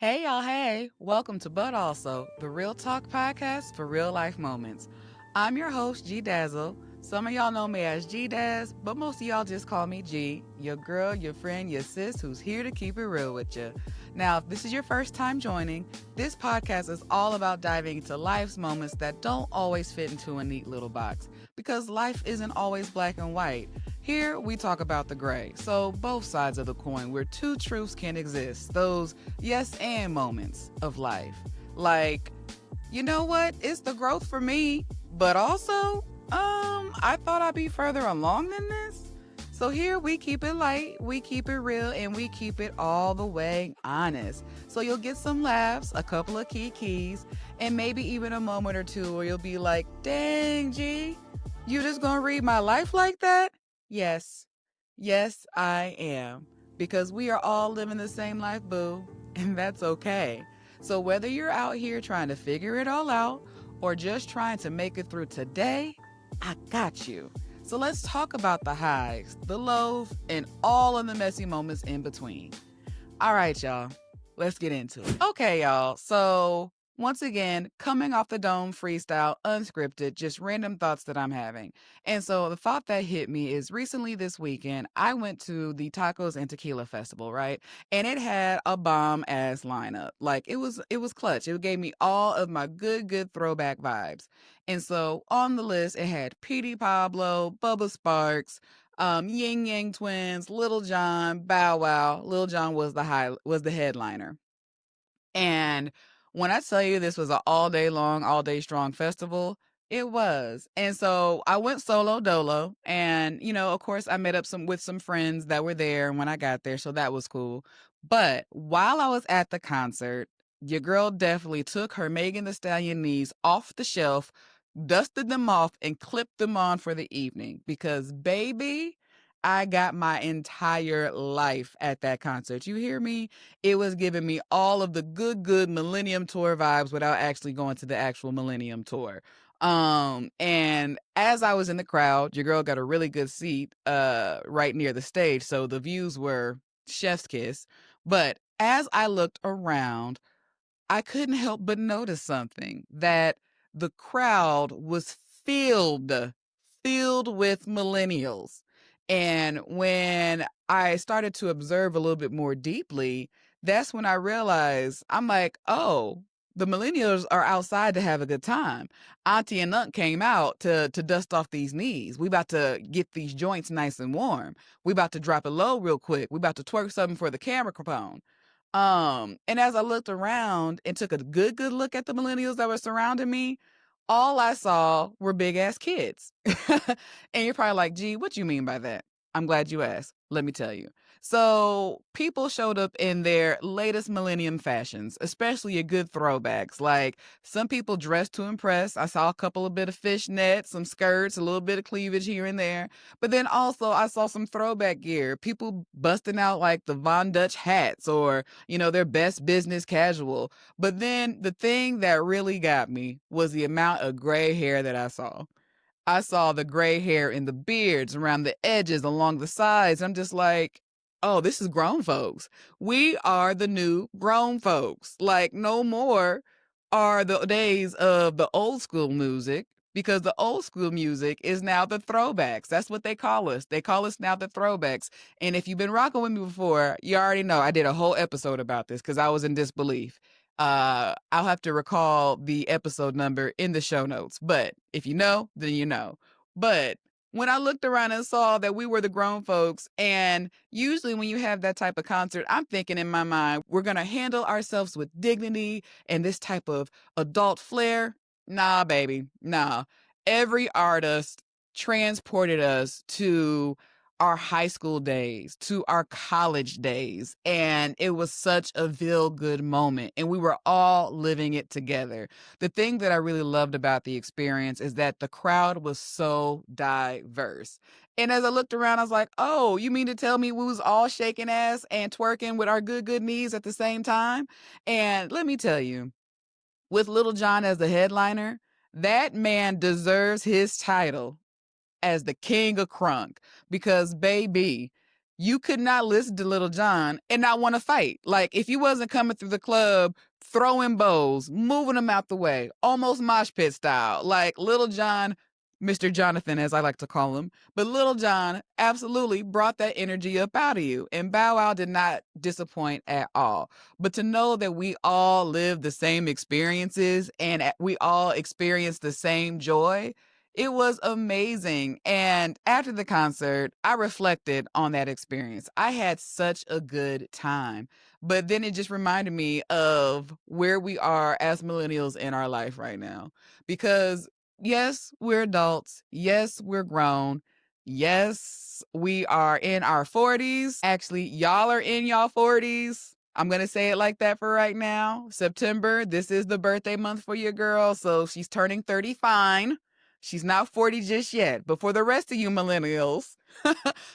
Hey y'all, hey, welcome to But Also, the Real Talk podcast for real life moments. I'm your host, G Dazzle. Some of y'all know me as G Daz, but most of y'all just call me G, your girl, your friend, your sis who's here to keep it real with you. Now, if this is your first time joining, this podcast is all about diving into life's moments that don't always fit into a neat little box because life isn't always black and white. Here, we talk about the gray, so both sides of the coin where two truths can exist, those yes and moments of life. Like, you know what? It's the growth for me, but also, I thought I'd be further along than this. So here we keep it light, we keep it real, and we keep it all the way honest. So you'll get some laughs, a couple of keys, and maybe even a moment or two where you'll be like, dang, G, you just gonna read my life like that? Yes. Yes, I am. Because we are all living the same life, boo, and that's okay. So whether you're out here trying to figure it all out or just trying to make it through today, I got you. So let's talk about the highs, the lows, and all of the messy moments in between. All right, y'all. Let's get into it. Okay, y'all. So, once again, coming off the dome freestyle, unscripted, just random thoughts that I'm having. And so, the thought that hit me is recently this weekend, I went to the Tacos and Tequila Festival, right? And it had a bomb ass lineup. Like it was clutch. It gave me all of my good throwback vibes. And so, on the list, it had Petey Pablo, Bubba Sparks, Ying Yang Twins, Lil Jon, Bow Wow. Lil Jon was the headliner. And when I tell you this was an all day long, all day strong festival, it was. And so I went solo dolo, and of course, I met up with some friends that were there when I got there, so that was cool. But while I was at the concert, your girl definitely took her Megan Thee Stallion knees off the shelf, dusted them off, and clipped them on for the evening because, baby, I got my entire life at that concert. You hear me? It was giving me all of the good Millennium Tour vibes without actually going to the actual Millennium Tour. And as I was in the crowd, your girl got a really good seat right near the stage, so the views were chef's kiss. But as I looked around, I couldn't help but notice something, that the crowd was filled, filled with millennials. And when I started to observe a little bit more deeply, that's when I realized, I'm like, oh, the millennials are outside to have a good time. Auntie and Unc came out to dust off these knees. We about to get these joints nice and warm. We about to drop it low real quick. We about to twerk something for the camera capone. And as I looked around and took a good look at the millennials that were surrounding me, all I saw were big ass kids. And you're probably like, gee, what you mean by that? I'm glad you asked. Let me tell you. So people showed up in their latest millennium fashions, especially your good throwbacks. Like some people dressed to impress. I saw a couple of bit of fishnet, some skirts, a little bit of cleavage here and there. But then also I saw some throwback gear, people busting out like the Von Dutch hats or, their best business casual. But then the thing that really got me was the amount of gray hair that I saw. I saw the gray hair in the beards, around the edges, along the sides. I'm just like, oh, this is grown folks. We are the new grown folks. Like, no more are the days of the old school music, because the old school music is now the throwbacks. That's what they call us. They call us now the throwbacks. And if you've been rocking with me before, you already know I did a whole episode about this because I was in disbelief. I'll have to recall the episode number in the show notes, but if you know, then you know. But when I looked around and saw that we were the grown folks, and usually when you have that type of concert, I'm thinking in my mind, we're going to handle ourselves with dignity and this type of adult flair. Nah, baby, nah. Every artist transported us to our high school days, to our college days. And it was such a feel good moment. And we were all living it together. The thing that I really loved about the experience is that the crowd was so diverse. And as I looked around, I was like, oh, you mean to tell me we was all shaking ass and twerking with our good knees at the same time? And let me tell you, with Lil Jon as the headliner, that man deserves his title as the king of crunk, because baby, you could not listen to Lil Jon and not want to fight. Like, if you wasn't coming through the club throwing bows, moving them out the way, almost mosh pit style, like Lil Jon, Mr. Jonathan, as I like to call him. But Lil Jon absolutely brought that energy up out of you. And Bow Wow did not disappoint at all. But to know that we all live the same experiences and we all experience the same joy, it was amazing. And after the concert, I reflected on that experience. I had such a good time. But then it just reminded me of where we are as millennials in our life right now. Because yes, we're adults. Yes, we're grown. Yes, we are in our 40s. Actually, y'all are in y'all 40s. I'm going to say it like that for right now. September, this is the birthday month for your girl. So she's turning 30 fine. She's not 40 just yet. But for the rest of you millennials,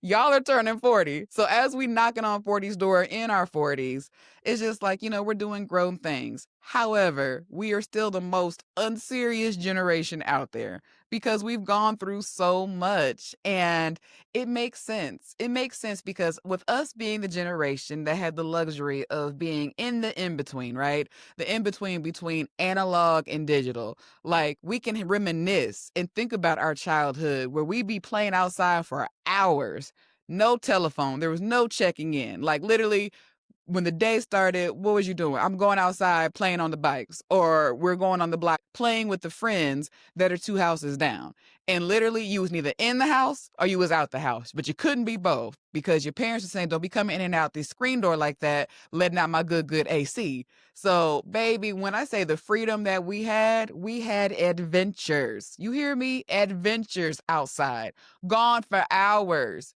y'all are turning 40. So as we knocking on 40's door in our 40s, it's just like, we're doing grown things. However, we are still the most unserious generation out there because we've gone through so much, and it makes sense. It makes sense because with us being the generation that had the luxury of being in the in-between, right? The in-between between analog and digital. Like, we can reminisce and think about our childhood where we be playing outside for hours. No telephone. There was no checking in. Like, literally, when the day started, what was you doing? I'm going outside playing on the bikes, or we're going on the block playing with the friends that are 2 houses down. And literally, you was neither in the house or you was out the house, but you couldn't be both because your parents were saying, don't be coming in and out the screen door like that, letting out my good AC. So, baby, when I say the freedom that we had adventures. You hear me? Adventures outside, gone for hours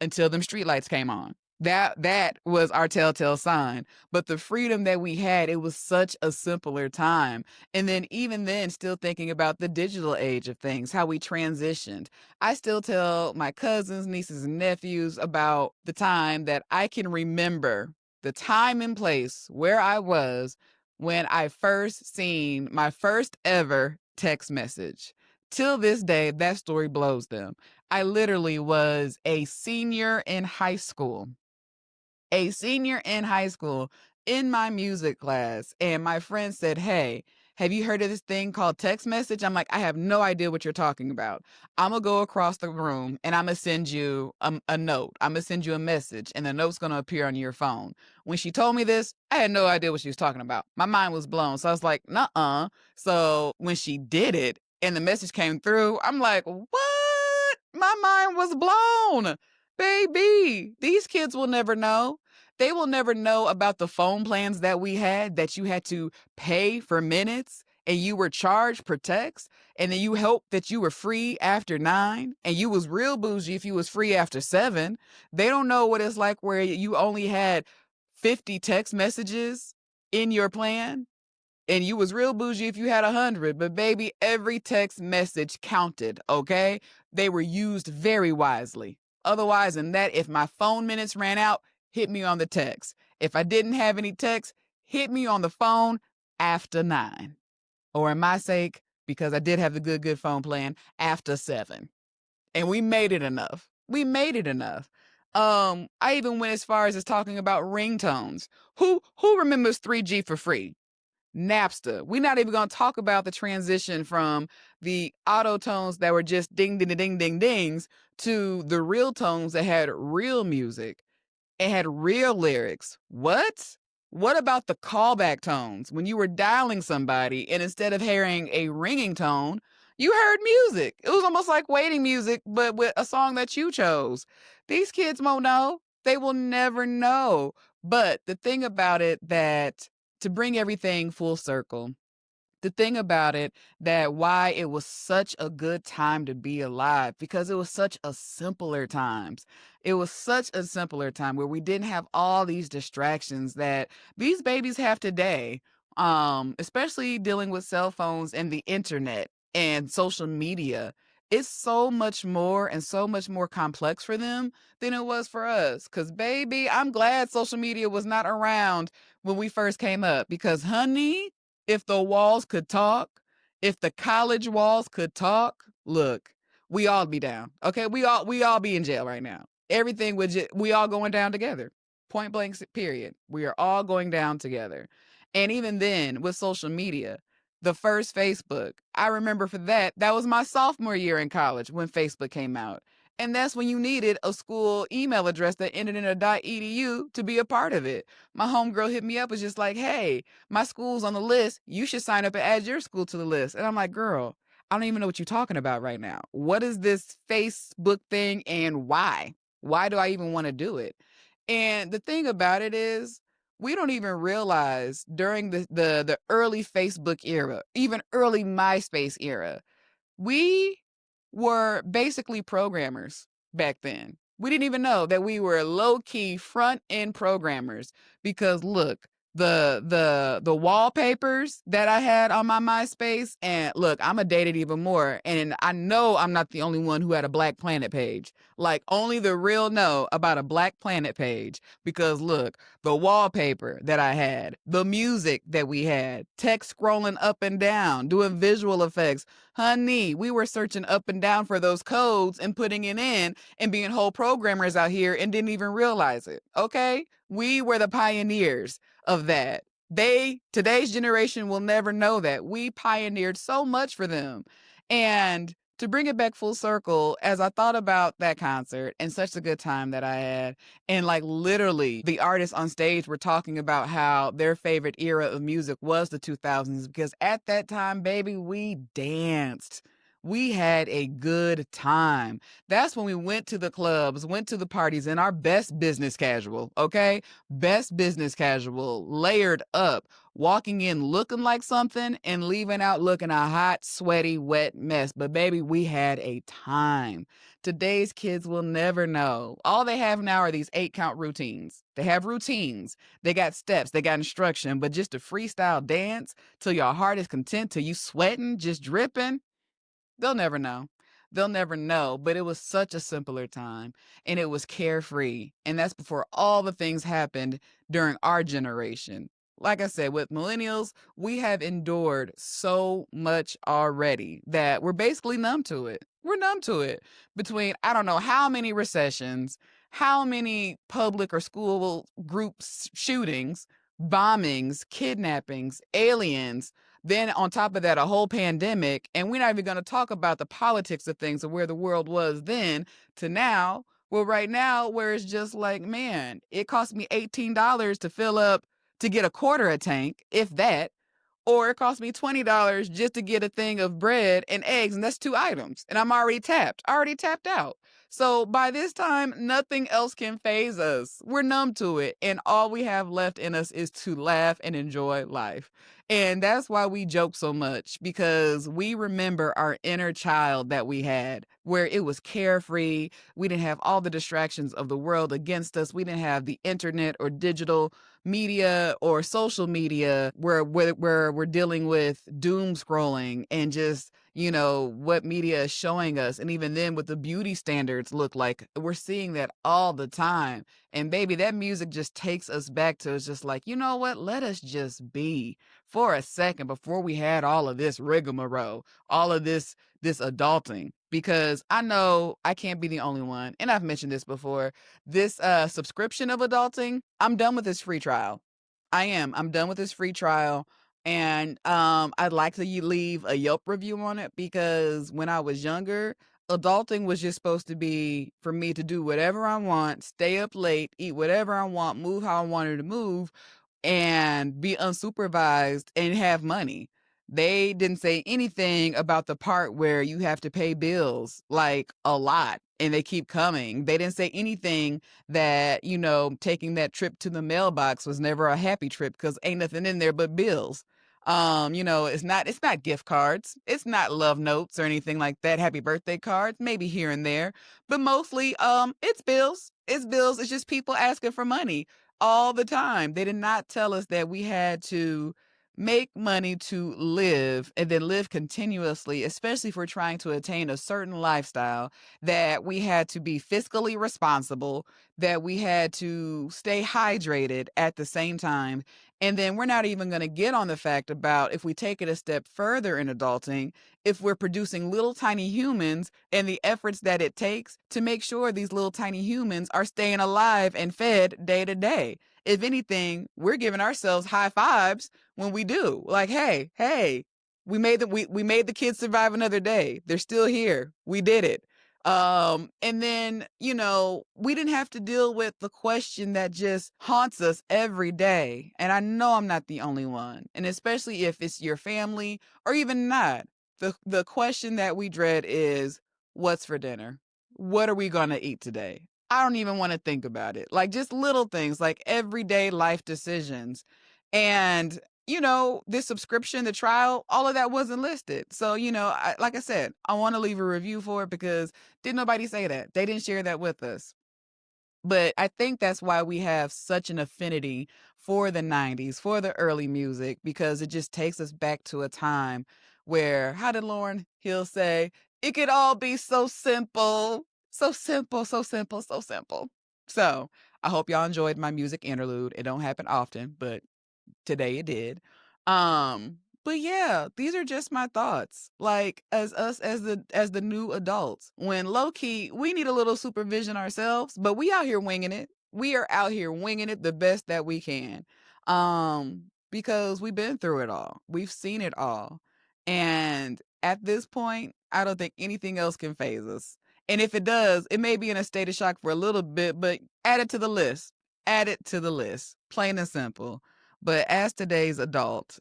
until them streetlights came on. That was our telltale sign. But the freedom that we had, it was such a simpler time. And then even then, still thinking about the digital age of things, how we transitioned. I still tell my cousins, nieces, and nephews about the time that I can remember, the time and place where I was when I first seen my first ever text message. Till this day, that story blows them. I literally was a senior in high school, in my music class. And my friend said, hey, have you heard of this thing called text message? I'm like, I have no idea what you're talking about. I'm going to go across the room and I'm going to send you a note. I'm going to send you a message, and the note's going to appear on your phone. When she told me this, I had no idea what she was talking about. My mind was blown. So I was like, nuh-uh. So when she did it and the message came through, I'm like, what? My mind was blown. Baby, these kids will never know. They will never know about the phone plans that we had, that you had to pay for minutes and you were charged per text, and then you hoped that you were free after 9, and you was real bougie if you was free after 7. They don't know what it's like where you only had 50 text messages in your plan, and you was real bougie if you had 100. But baby, every text message counted, okay? They were used very wisely. Otherwise than that, if my phone minutes ran out, hit me on the text. If I didn't have any text, hit me on the phone after 9. Or in my sake, because I did have the good phone plan, after 7. And we made it enough. We made it enough. I even went as far as just talking about ringtones. Who remembers 3G for free? Napster. We're not even going to talk about the transition from the auto tones that were just ding, ding, ding, ding, dings to the real tones that had real music. It had real lyrics. What? What about the callback tones when you were dialing somebody and instead of hearing a ringing tone, you heard music? It was almost like waiting music, but with a song that you chose. These kids won't know. They will never know. But the thing about it, that to bring everything full circle, the thing about it, that why it was such a good time to be alive, because it was such a simpler times. It was such a simpler time where we didn't have all these distractions that these babies have today. Especially dealing with cell phones and the internet and social media. It's so much more and so much more complex for them than it was for us. Cause baby, I'm glad social media was not around when we first came up, because honey, if the walls could talk, if the college walls could talk, look, we all be down. Okay, we all be in jail right now. everything would just, we all going down together. Point blank, period. We are all going down together. And even then, with social media, the first Facebook, I remember for that, that was my sophomore year in college when Facebook came out. And that's when you needed a school email address that ended in a .edu to be a part of it. My homegirl hit me up, was just like, hey, my school's on the list. You should sign up and add your school to the list. And I'm like, girl, I don't even know what you're talking about right now. What is this Facebook thing and why? Why do I even want to do it? And the thing about it is, we don't even realize during the early Facebook era, even early MySpace era, we were basically programmers back then. We didn't even know that we were low-key front-end programmers because look, the wallpapers that I had on my MySpace, and look, I'm going to date it even more, and I know I'm not the only one who had a Black Planet page. Like, only the real know about a Black Planet page, because look, the wallpaper that I had, the music that we had, text scrolling up and down, doing visual effects. Honey, we were searching up and down for those codes and putting it in and being whole programmers out here and didn't even realize it. Okay? We were the pioneers of that. Today's generation will never know that. We pioneered so much for them. And to bring it back full circle, as I thought about that concert and such a good time that I had, and like literally the artists on stage were talking about how their favorite era of music was the 2000s, because at that time, baby, we danced. We had a good time. That's when we went to the clubs, went to the parties in our best business casual, okay? Best business casual, layered up, walking in looking like something and leaving out looking a hot, sweaty, wet mess. But baby, we had a time. Today's kids will never know. All they have now are these 8-count routines. They have routines. They got steps. They got instruction. But just to freestyle dance till your heart is content, till you sweating, just dripping, they'll never know. They'll never know. But it was such a simpler time, and it was carefree. And that's before all the things happened during our generation. Like I said, with millennials, we have endured so much already that we're basically numb to it. We're numb to it. Between, I don't know how many recessions, how many public or school groups shootings, bombings, kidnappings, aliens, then on top of that, a whole pandemic. And we're not even going to talk about the politics of things of where the world was then to now. Well, right now, where it's just like, man, it cost me $18 to fill up to get a quarter a tank, if that, or it cost me $20 just to get a thing of bread and eggs, and that's 2 items. And I'm already tapped out. So by this time, nothing else can faze us. We're numb to it. And all we have left in us is to laugh and enjoy life. And that's why we joke so much, because we remember our inner child that we had, where it was carefree. We didn't have all the distractions of the world against us. We didn't have the internet or digital media or social media where we're dealing with doom scrolling and just, what media is showing us. And even then, what the beauty standards look like, we're seeing that all the time. And baby, that music just takes us back to, it's just like, you know what? Let us just be for a second before we had all of this rigmarole, all of this adulting. Because I know I can't be the only one. And I've mentioned this before. This subscription of adulting, I'm done with this free trial. I am. I'm done with this free trial. And I'd like to leave a Yelp review on it, because when I was younger, adulting was just supposed to be for me to do whatever I want, stay up late, eat whatever I want, move how I wanted to move, and be unsupervised and have money. They didn't say anything about the part where you have to pay bills, like a lot, and they keep coming. They didn't say anything that, taking that trip to the mailbox was never a happy trip, because ain't nothing in there but bills. It's not gift cards. It's not love notes or anything like that. Happy birthday cards, maybe here and there, but mostly, it's bills. It's bills. It's just people asking for money all the time. They did not tell us that we had to make money to live, and then live continuously, especially if we're trying to attain a certain lifestyle, that we had to be fiscally responsible, that we had to stay hydrated at the same time, And then we're not even going to get on the fact about if we take it a step further in adulting, if we're producing little tiny humans and the efforts that it takes to make sure these little tiny humans are staying alive and fed day to day. If anything, we're giving ourselves high fives when we do. Like, hey, we made the kids survive another day. They're still here. We did it. And then, we didn't have to deal with the question that just haunts us every day. And I know I'm not the only one. And especially if it's your family or even not, the question that we dread is, what's for dinner? What are we going to eat today? I don't even want to think about it. Like just little things like everyday life decisions. And this subscription, the trial, all of that wasn't listed. So, like I said, I want to leave a review for it because didn't nobody say that. They didn't share that with us. But I think that's why we have such an affinity for the 90s, for the early music, because it just takes us back to a time where, how did Lauryn Hill say, it could all be so simple, so simple, so simple, so simple. So I hope y'all enjoyed my music interlude. It don't happen often, but today it did. But yeah, these are just my thoughts. Like as us as the new adults, when low key we need a little supervision ourselves, but we out here winging it. We are out here winging it the best that we can. Because we've been through it all. We've seen it all. And at this point, I don't think anything else can phase us. And if it does, it may be in a state of shock for a little bit, but add it to the list. Add it to the list. Plain and simple. But as today's adult,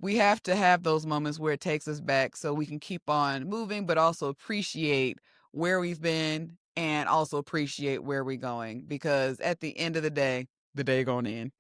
we have to have those moments where it takes us back so we can keep on moving, but also appreciate where we've been and also appreciate where we're going. Because at the end of the day gone in.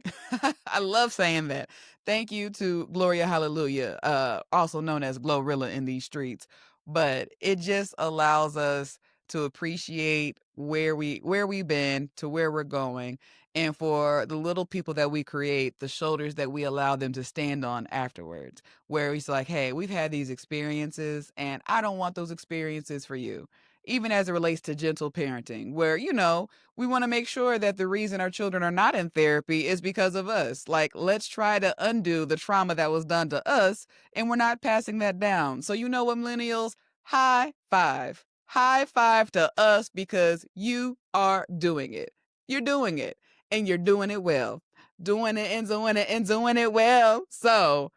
I love saying that. Thank you to Gloria Hallelujah, also known as Glorilla in these streets. But it just allows us to appreciate where we've been to where we're going, and for the little people that we create, the shoulders that we allow them to stand on afterwards, where it's like, hey, we've had these experiences and I don't want those experiences for you. Even as it relates to gentle parenting, where, we want to make sure that the reason our children are not in therapy is because of us. Like, let's try to undo the trauma that was done to us, and we're not passing that down. So, you know what, millennials? High five. High five to us because you are doing it. You're doing it. And you're doing it well. Doing it and doing it and doing it well. So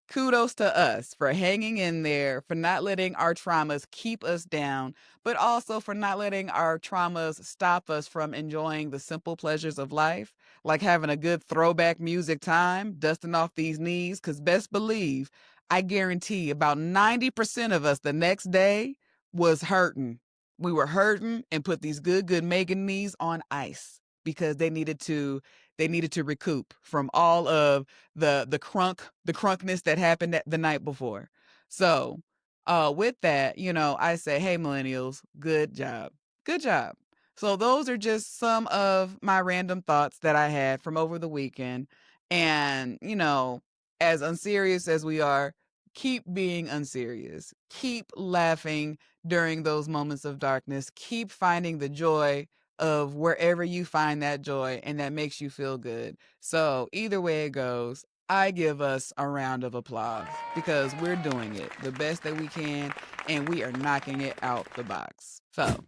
kudos to us for hanging in there, for not letting our traumas keep us down, but also for not letting our traumas stop us from enjoying the simple pleasures of life, like having a good throwback music time, dusting off these knees, because best believe, I guarantee about 90% of us the next day was hurting. We were hurting and put these good Megan knees on ice because they needed to recoup from all of the crunkness that happened the night before. So with that, I say, hey, millennials, good job. Good job. So those are just some of my random thoughts that I had from over the weekend. And, as unserious as we are, keep being unserious. Keep laughing during those moments of darkness. Keep finding the joy of wherever you find that joy and that makes you feel good. So either way it goes, I give us a round of applause because we're doing it the best that we can and we are knocking it out the box. So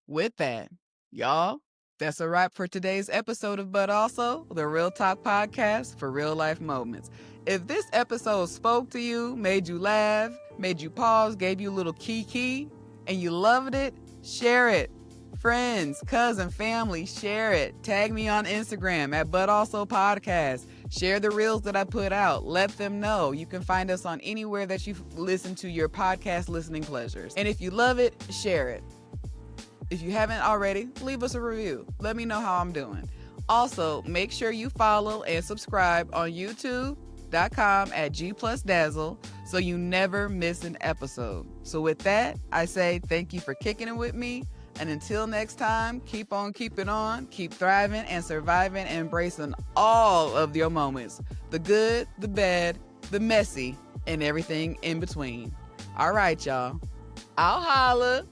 with that, y'all, that's a wrap for today's episode of But Also, the Real Talk podcast for real life moments. If this episode spoke to you, made you laugh, made you pause, gave you a little kiki, and you loved it, share it. Friends, cousin, family, share it. Tag me on Instagram at But Also Podcast. Share the reels that I put out. Let them know. You can find us on anywhere that you listen to your podcast listening pleasures. And if you love it, share it. If you haven't already, leave us a review. Let me know how I'm doing. Also, make sure you follow and subscribe on youtube.com at G+Dazzle so you never miss an episode. So with that, I say thank you for kicking it with me. And until next time, keep on keeping on, keep thriving and surviving and embracing all of your moments. The good, the bad, the messy, and everything in between. All right, y'all. I'll holla.